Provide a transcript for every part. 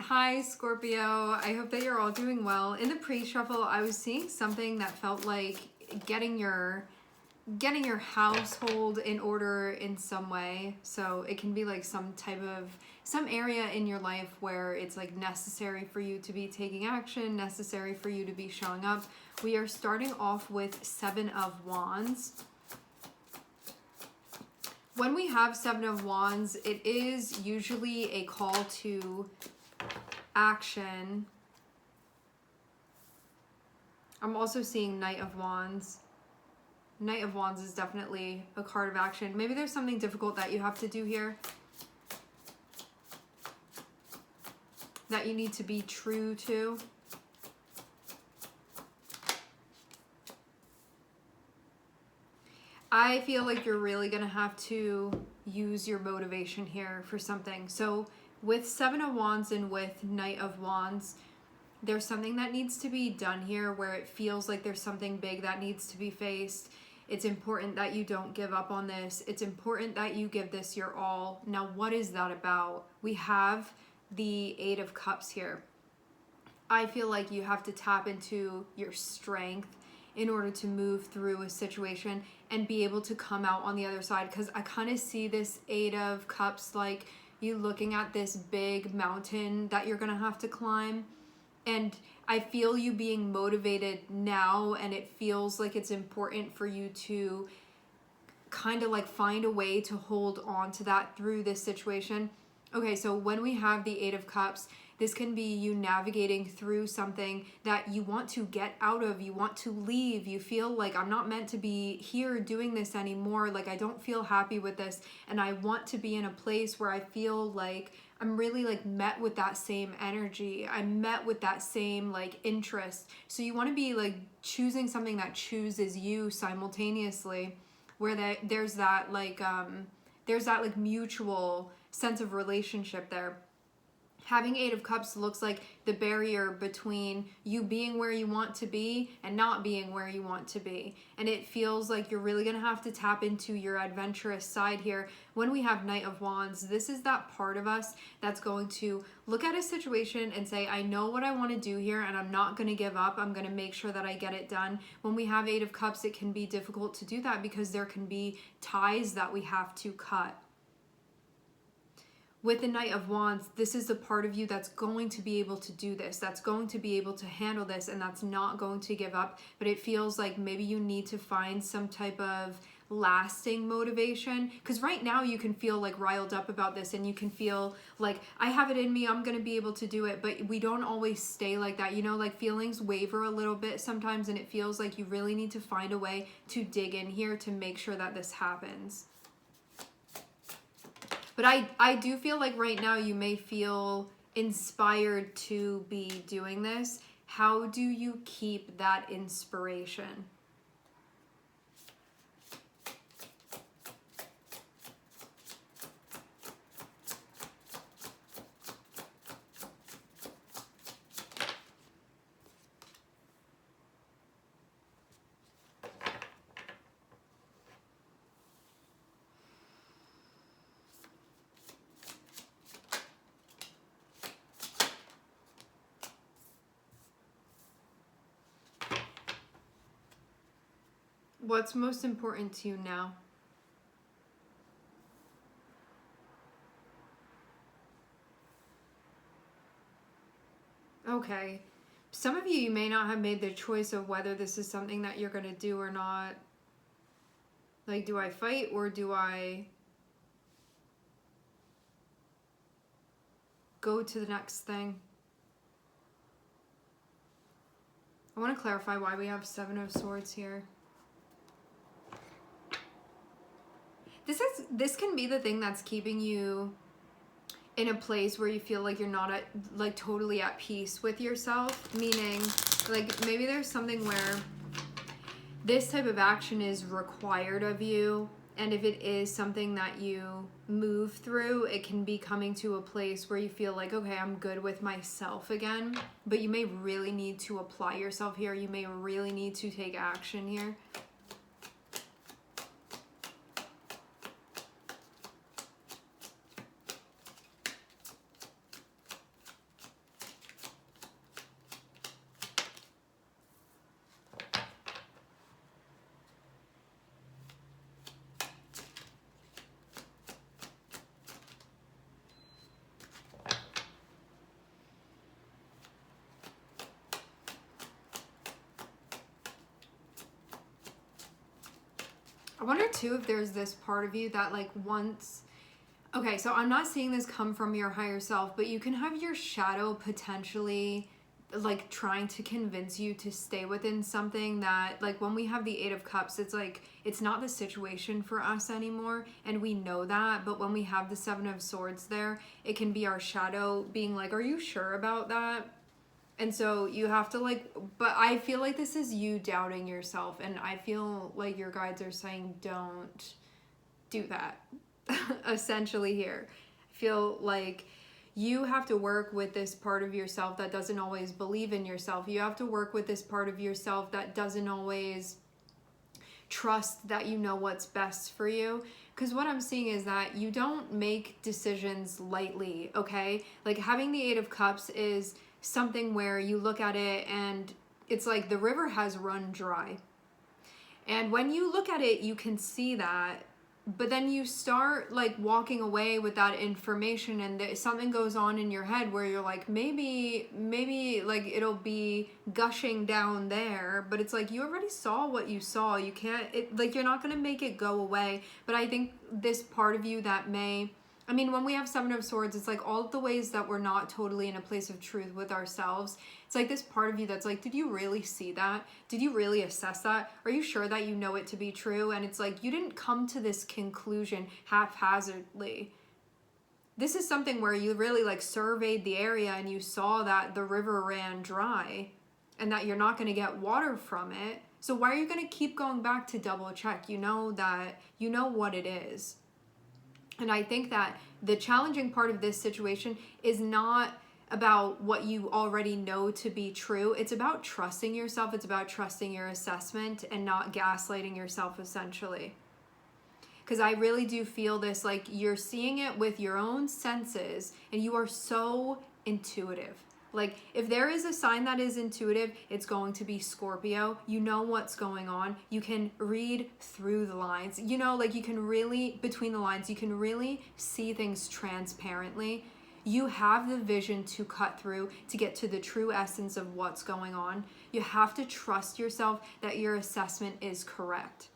Hi, Scorpio. I hope that you're all doing well. In the pre-shuffle, I was seeing something that felt like getting your household in order in some way. So it can be like some area in your life where it's like necessary for you to be taking action, necessary for you to be showing up. We are starting off with Seven of Wands. When we have Seven of Wands, it is usually a call to action. I'm also seeing Knight of Wands. Knight of Wands is definitely a card of action. Maybe there's something difficult that you have to do here, that you need to be true to. I feel like you're really going to have to use your motivation here for something. So with Seven of Wands and with Knight of Wands, there's something that needs to be done here where it feels like there's something big that needs to be faced. It's important that you don't give up on this. It's important that you give this your all. Now, what is that about? We have the Eight of Cups here. I feel like you have to tap into your strength in order to move through a situation and be able to come out on the other side. Because I kind of see this Eight of Cups like you looking at this big mountain that you're going to have to climb. And I feel you being motivated now, and it feels like it's important for you to kind of like find a way to hold on to that through this situation. Okay, so when we have the Eight of Cups, this can be you navigating through something that you want to get out of, you want to leave, you feel like I'm not meant to be here doing this anymore, like I don't feel happy with this, and I want to be in a place where I feel like I'm really like met with that same energy, I'm met with that same like interest. So you want to be like choosing something that chooses you simultaneously, where there's that like mutual sense of relationship there. Having Eight of Cups looks like the barrier between you being where you want to be and not being where you want to be. And it feels like you're really going to have to tap into your adventurous side here. When we have Knight of Wands, this is that part of us that's going to look at a situation and say, I know what I want to do here and I'm not going to give up. I'm going to make sure that I get it done. When we have Eight of Cups, it can be difficult to do that because there can be ties that we have to cut. With the Knight of Wands, this is the part of you that's going to be able to do this, that's going to be able to handle this, and that's not going to give up. But it feels like maybe you need to find some type of lasting motivation, because right now you can feel like riled up about this and you can feel like I have it in me, I'm going to be able to do it. But we don't always stay like that, you know, like feelings waver a little bit sometimes, and it feels like you really need to find a way to dig in here to make sure that this happens. But I do feel like right now you may feel inspired to be doing this. How do you keep that inspiration? What's most important to you now? Okay. Some of you may not have made the choice of whether this is something that you're going to do or not. Like, do I fight or do I go to the next thing? I want to clarify why we have Seven of Swords here. This can be the thing that's keeping you in a place where you feel like you're not totally at peace with yourself, meaning like maybe there's something where this type of action is required of you, and if it is something that you move through, it can be coming to a place where you feel like, okay, I'm good with myself again, but you may really need to apply yourself here. You may really need to take action here. wonder too if there's this part of you that like once, okay, so I'm not seeing this come from your higher self, but you can have your shadow potentially like trying to convince you to stay within something that, like, when we have the Eight of Cups, it's like it's not the situation for us anymore, and we know that. But when we have the Seven of Swords there, it can be our shadow being like, are you sure about that? And so you have to like, but I feel like this is you doubting yourself, and I feel like your guides are saying don't do that. Essentially here, I feel like you have to work with this part of yourself that doesn't always believe in yourself. You have to work with this part of yourself that doesn't always trust that you know what's best for you. Because what I'm seeing is that you don't make decisions lightly, okay? Like having the Eight of Cups is something where you look at it and it's like the river has run dry. And when you look at it, you can see that. But then you start like walking away with that information, and something goes on in your head where you're like, maybe like it'll be gushing down there, but it's like you already saw what you saw. You can't, like, you're not going to make it go away. But I think this part of you that may, I mean, when we have Seven of Swords, it's like all of the ways that we're not totally in a place of truth with ourselves. It's like this part of you that's like, did you really see that? Did you really assess that? Are you sure that you know it to be true? And it's like, you didn't come to this conclusion haphazardly. This is something where you really like surveyed the area and you saw that the river ran dry and that you're not going to get water from it. So why are you going to keep going back to double check? You know that, you know what it is. And I think that the challenging part of this situation is not about what you already know to be true. It's about trusting yourself. It's about trusting your assessment and not gaslighting yourself, essentially. Because I really do feel this, like you're seeing it with your own senses and you are so intuitive. Like if there is a sign that is intuitive, it's going to be Scorpio. You know what's going on. You can read through the lines. You know, like you can really, between the lines, you can really see things transparently. You have the vision to cut through to get to the true essence of what's going on. You have to trust yourself that your assessment is correct.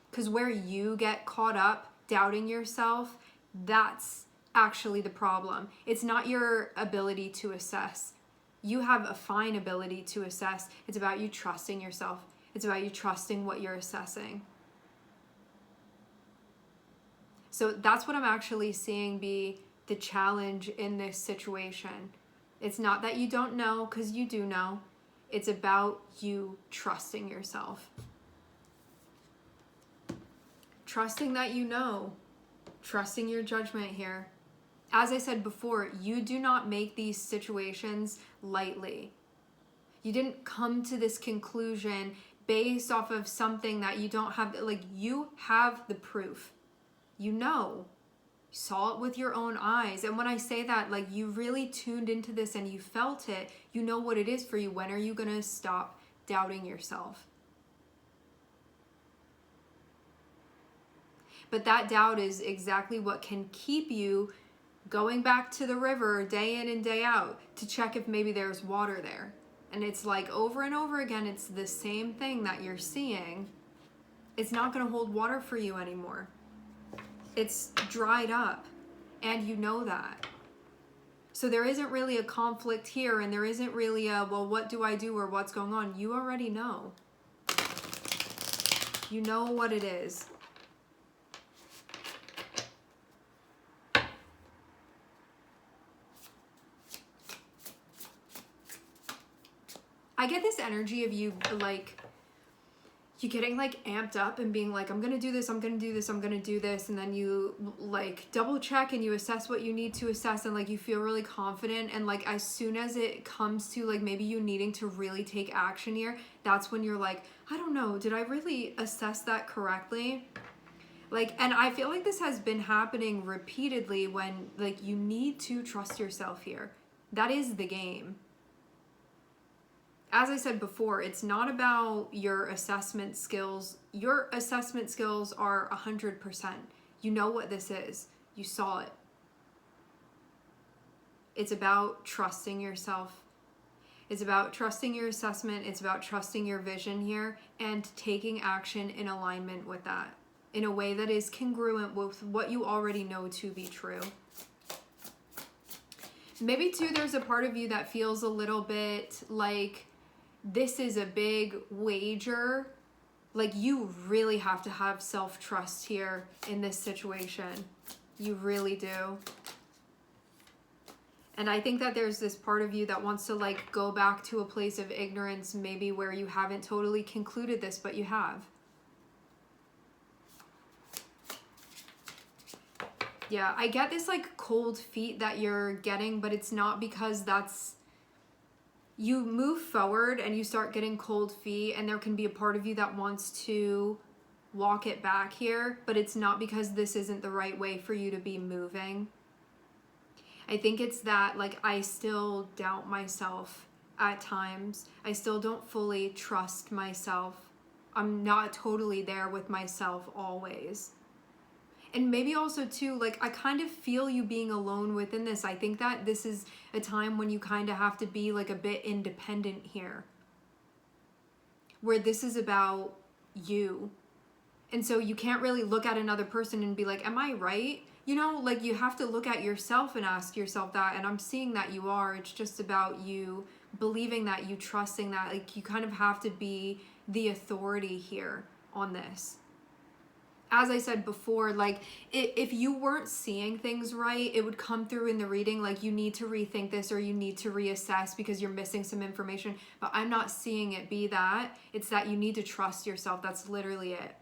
Because where you get caught up doubting yourself, that's actually the problem. It's not your ability to assess. You have a fine ability to assess. It's about you trusting yourself. It's about you trusting what you're assessing. So that's what I'm actually seeing be the challenge in this situation. It's not that you don't know, because you do know. It's about you trusting yourself. Trusting that you know. Trusting your judgment here. As I said before, you do not make these situations lightly. You didn't come to this conclusion based off of something that you don't have. Like, you have the proof. You know. You saw it with your own eyes. And when I say that, like, you really tuned into this and you felt it. You know what it is for you. When are you going to stop doubting yourself? But that doubt is exactly what can keep you going back to the river day in and day out to check if maybe there's water there. And it's like over and over again, it's the same thing that you're seeing. It's not going to hold water for you anymore. It's dried up, and you know that. So there isn't really a conflict here, and there isn't really a, well, what do I do or what's going on? You already know. You know what it is. I get this energy of you, like, you getting, like, amped up and being like, I'm going to do this, I'm going to do this, I'm going to do this. And then you, like, double check and you assess what you need to assess. And, like, you feel really confident. And, like, as soon as it comes to, like, maybe you needing to really take action here, that's when you're like, I don't know, did I really assess that correctly? Like, and I feel like this has been happening repeatedly when, like, you need to trust yourself here. That is the game. As I said before, it's not about your assessment skills. Your assessment skills are 100%. You know what this is. You saw it. It's about trusting yourself. It's about trusting your assessment. It's about trusting your vision here and taking action in alignment with that in a way that is congruent with what you already know to be true. Maybe too, there's a part of you that feels a little bit like this is a big wager. Like you really have to have self-trust here in this situation. You really do. And I think that there's this part of you that wants to like go back to a place of ignorance, maybe where you haven't totally concluded this, but you have. Yeah, I get this like cold feet that you're getting, but it's not because that's, you move forward and you start getting cold feet, and there can be a part of you that wants to walk it back here, but it's not because this isn't the right way for you to be moving. I think it's that like I still doubt myself at times. I still don't fully trust myself. I'm not totally there with myself always. And maybe also too, like I kind of feel you being alone within this. I think that this is a time when you kind of have to be like a bit independent here, where this is about you. And so you can't really look at another person and be like, am I right? You know, like you have to look at yourself and ask yourself that. And I'm seeing that you are. It's just about you believing that, you trusting that. Like you kind of have to be the authority here on this. As I said before, like if you weren't seeing things right, it would come through in the reading, like you need to rethink this or you need to reassess because you're missing some information. But I'm not seeing it be that. It's that you need to trust yourself. That's literally it.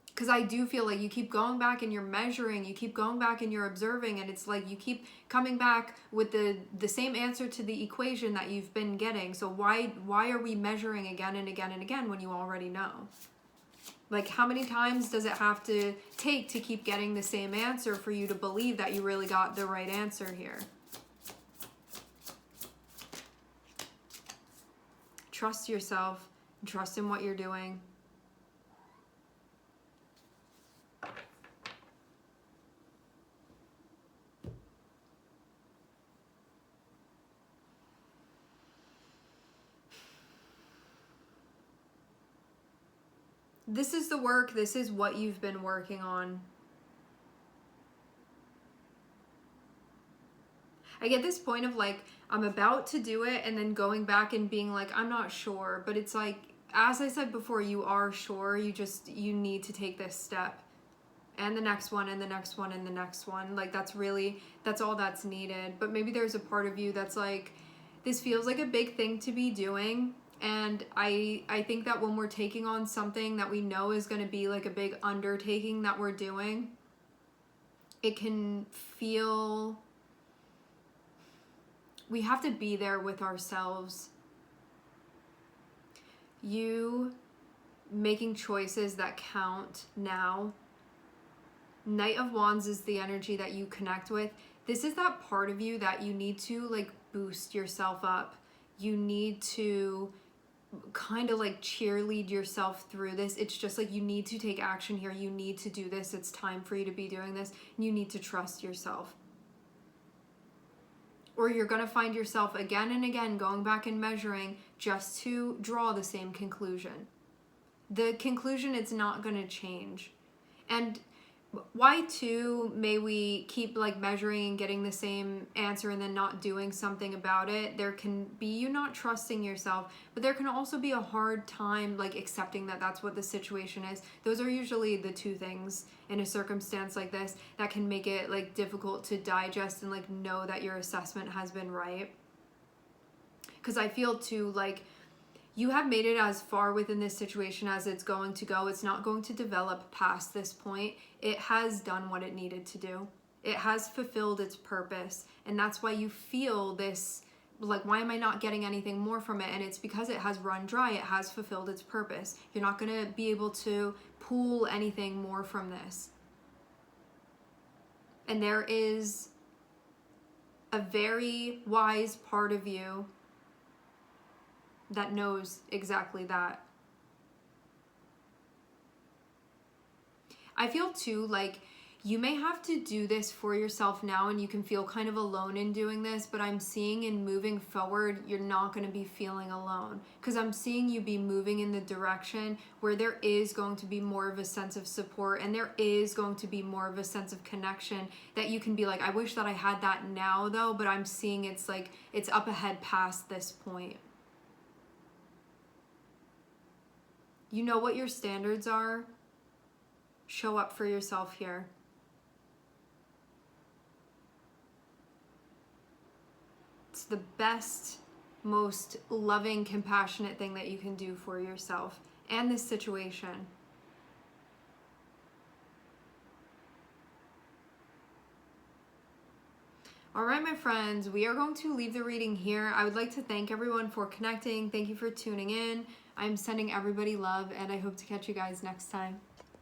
Because I do feel like you keep going back and you're measuring, you keep going back and you're observing, and it's like you keep coming back with the same answer to the equation that you've been getting. So why are we measuring again and again and again when you already know? Like how many times does it have to take to keep getting the same answer for you to believe that you really got the right answer here? Trust yourself, trust in what you're doing. This is the work. This is what you've been working on. I get this point of like, I'm about to do it and then going back and being like, I'm not sure. But it's like, as I said before, you are sure. You need to take this step. And the next one, and the next one, and the next one. Like that's all that's needed. But maybe there's a part of you that's like, this feels like a big thing to be doing. And I think that when we're taking on something that we know is going to be like a big undertaking that we're doing, it can feel, we have to be there with ourselves. You making choices that count now. Knight of Wands is the energy that you connect with. This is that part of you that you need to like boost yourself up. You need to kind of like cheerlead yourself through this. It's just like you need to take action here. You need to do this. It's time for you to be doing this. You need to trust yourself. Or you're going to find yourself again and again going back and measuring just to draw the same conclusion. The conclusion, it's not going to change. And why too may we keep like measuring and getting the same answer and then not doing something about it? There can be you not trusting yourself, but there can also be a hard time like accepting that that's what the situation is. Those are usually the two things in a circumstance like this that can make it like difficult to digest and like know that your assessment has been right. Because I feel too like you have made it as far within this situation as it's going to go. It's not going to develop past this point. It has done what it needed to do. It has fulfilled its purpose. And that's why you feel this, like, why am I not getting anything more from it? And it's because it has run dry. It has fulfilled its purpose. You're not going to be able to pull anything more from this. And there is a very wise part of you that knows exactly that. I feel too like You may have to do this for yourself now, and you can feel kind of alone in doing this, but I'm seeing in moving forward, you're not going to be feeling alone, because I'm seeing you be moving in the direction where there is going to be more of a sense of support, and there is going to be more of a sense of connection that you can be like, I wish that I had that now though, but I'm seeing it's like it's up ahead past this point. You know what your standards are. Show up for yourself here. It's the best, most loving, compassionate thing that you can do for yourself and this situation. All right, my friends, we are going to leave the reading here. I would like to thank everyone for connecting. Thank you for tuning in. I'm sending everybody love, and I hope to catch you guys next time.